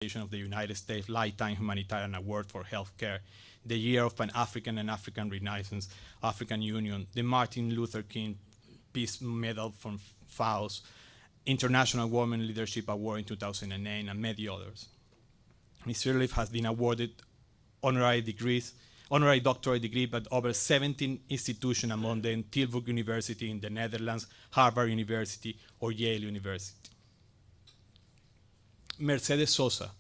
of the United States Lifetime Humanitarian Award for Healthcare, the Year of Pan-African and African Renaissance, African Union, the Martin Luther King Peace Medal from FAOS, International Women Leadership Award in 2008, and many others. Ms. Sirleaf has been awarded honorary doctorate degree by over 17 institutions, among them Tilburg University in the Netherlands, Harvard University, or Yale University. Mercedes Sosa,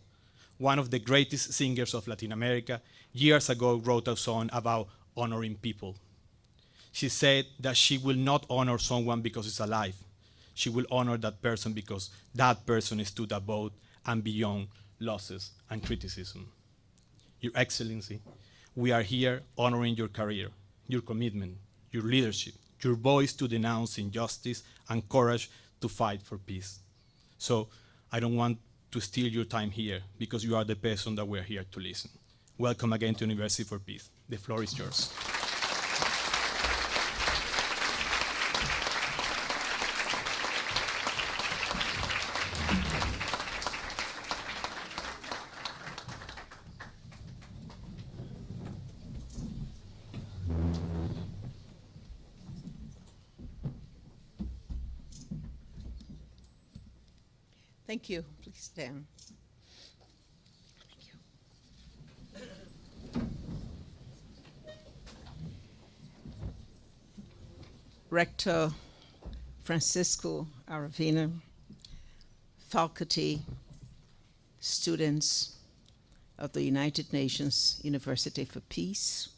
one of the greatest singers of Latin America, years ago wrote a song about honoring people. She said that she will not honor someone because it's alive. She will honor that person because that person stood above and beyond losses and criticism. Your Excellency, we are here honoring your career, your commitment, your leadership, your voice to denounce injustice, and courage to fight for peace. So I don't want to steal your time here because you are the person that we're here to listen. Welcome again to University for Peace. The floor is yours. Thank you. Please stand. Thank you. Rector Francisco Aravena, faculty, students of the United Nations University for Peace,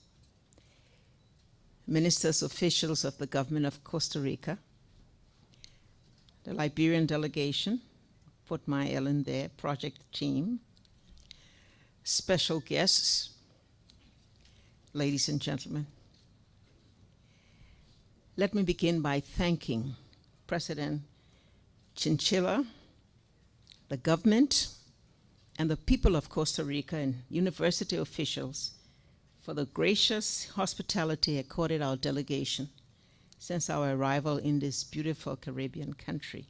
ministers, officials of the government of Costa Rica, the Liberian delegation, put my L in there, project team, special guests, ladies and gentlemen. Let me begin by thanking President Chinchilla, the government, and the people of Costa Rica and university officials for the gracious hospitality accorded our delegation since our arrival in this beautiful Caribbean country.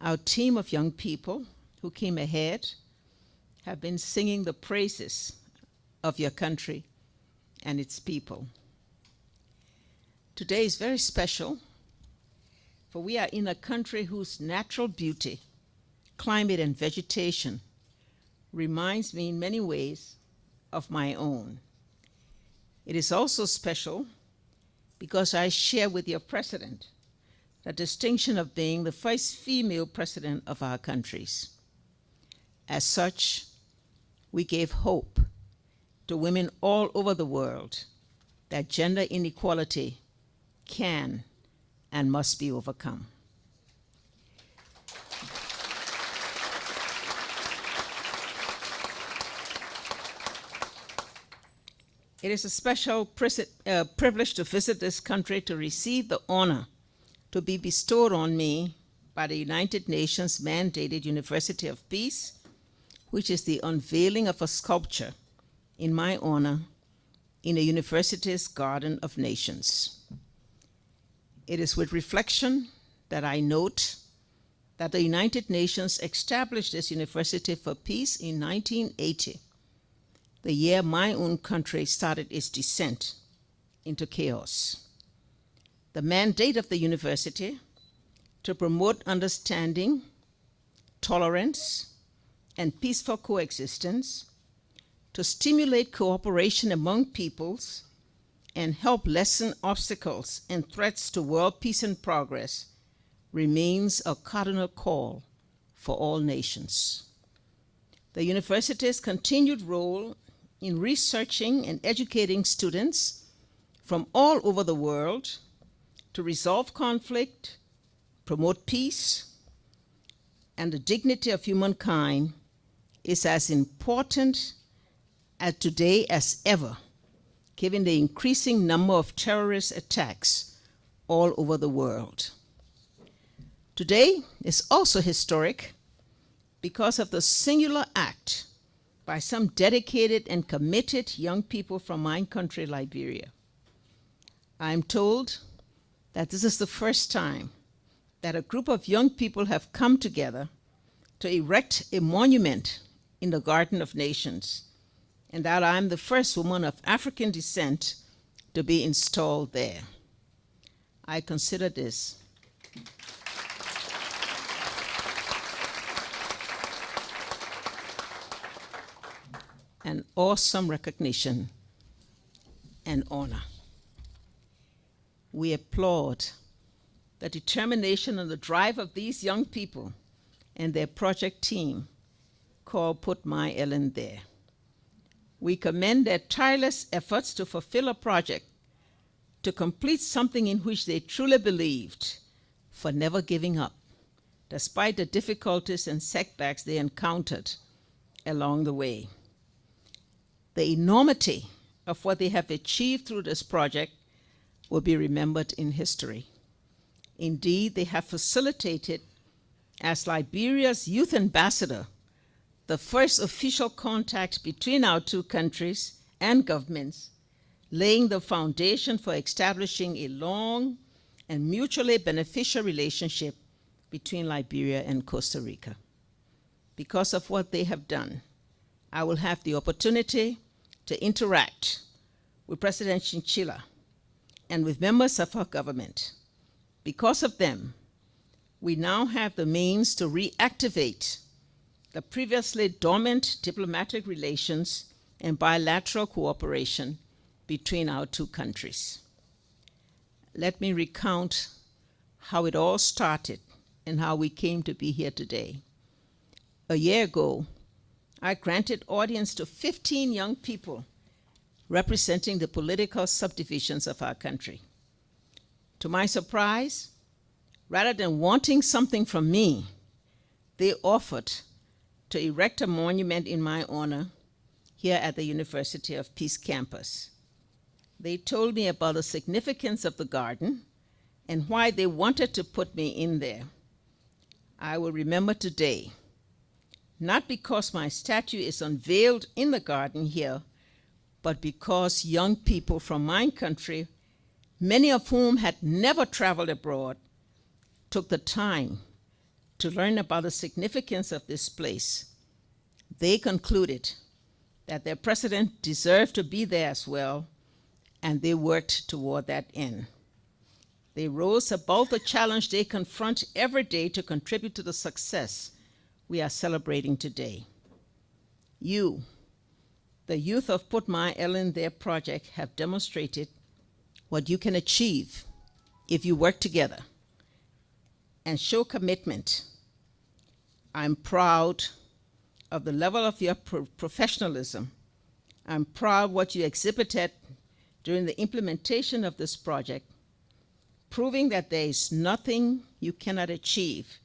Our team of young people who came ahead have been singing the praises of your country and its people. Today is very special, for we are in a country whose natural beauty, climate, and vegetation reminds me in many ways of my own. It is also special because I share with your president the distinction of being the first female president of our countries. As such, we gave hope to women all over the world that gender inequality can and must be overcome. It is a special privilege to visit this country to receive the honor to be bestowed on me by the United Nations mandated University of Peace, which is the unveiling of a sculpture in my honor in the university's Garden of Nations. It is with reflection that I note that the United Nations established this University for Peace in 1980, the year my own country started its descent into chaos. The mandate of the university to promote understanding, tolerance, and peaceful coexistence, to stimulate cooperation among peoples, and help lessen obstacles and threats to world peace and progress remains a cardinal call for all nations. The university's continued role in researching and educating students from all over the world to resolve conflict, promote peace, and the dignity of humankind is as important today as ever, given the increasing number of terrorist attacks all over the world. Today is also historic because of the singular act by some dedicated and committed young people from my country, Liberia. I'm told that this is the first time that a group of young people have come together to erect a monument in the Garden of Nations, and that I'm the first woman of African descent to be installed there. I consider this an awesome recognition and honor. We applaud the determination and the drive of these young people and their project team called Put My Ellen There. We commend their tireless efforts to fulfill a project, to complete something in which they truly believed, for never giving up, despite the difficulties and setbacks they encountered along the way. The enormity of what they have achieved through this project will be remembered in history. Indeed, they have facilitated, as Liberia's youth ambassador, the first official contact between our two countries and governments, laying the foundation for establishing a long and mutually beneficial relationship between Liberia and Costa Rica. Because of what they have done, I will have the opportunity to interact with President Chinchilla and with members of our government. Because of them, we now have the means to reactivate the previously dormant diplomatic relations and bilateral cooperation between our two countries. Let me recount how it all started and how we came to be here today. A year ago, I granted audience to 15 young people representing the political subdivisions of our country. To my surprise, rather than wanting something from me, they offered to erect a monument in my honor here at the University of Peace campus. They told me about the significance of the garden and why they wanted to put me in there. I will remember today, not because my statue is unveiled in the garden here, but because young people from my country, many of whom had never traveled abroad, took the time to learn about the significance of this place. They concluded that their president deserved to be there as well, and they worked toward that end. They rose above the challenge they confront every day to contribute to the success we are celebrating today. You, the youth of Put My Ellen There project, have demonstrated what you can achieve if you work together and show commitment. I'm proud of the level of your professionalism. I'm proud of what you exhibited during the implementation of this project, proving that there is nothing you cannot achieve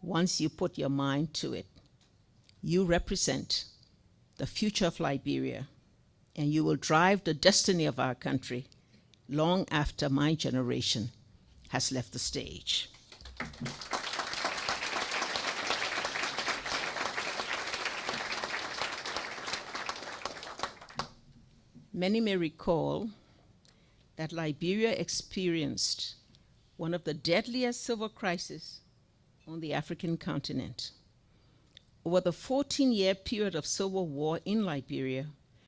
once you put your mind to it. You represent the future of Liberia, and you will drive the destiny of our country long after my generation has left the stage. Many may recall that Liberia experienced one of the deadliest civil crises on the African continent. Over the 14-year period of civil war in Liberia,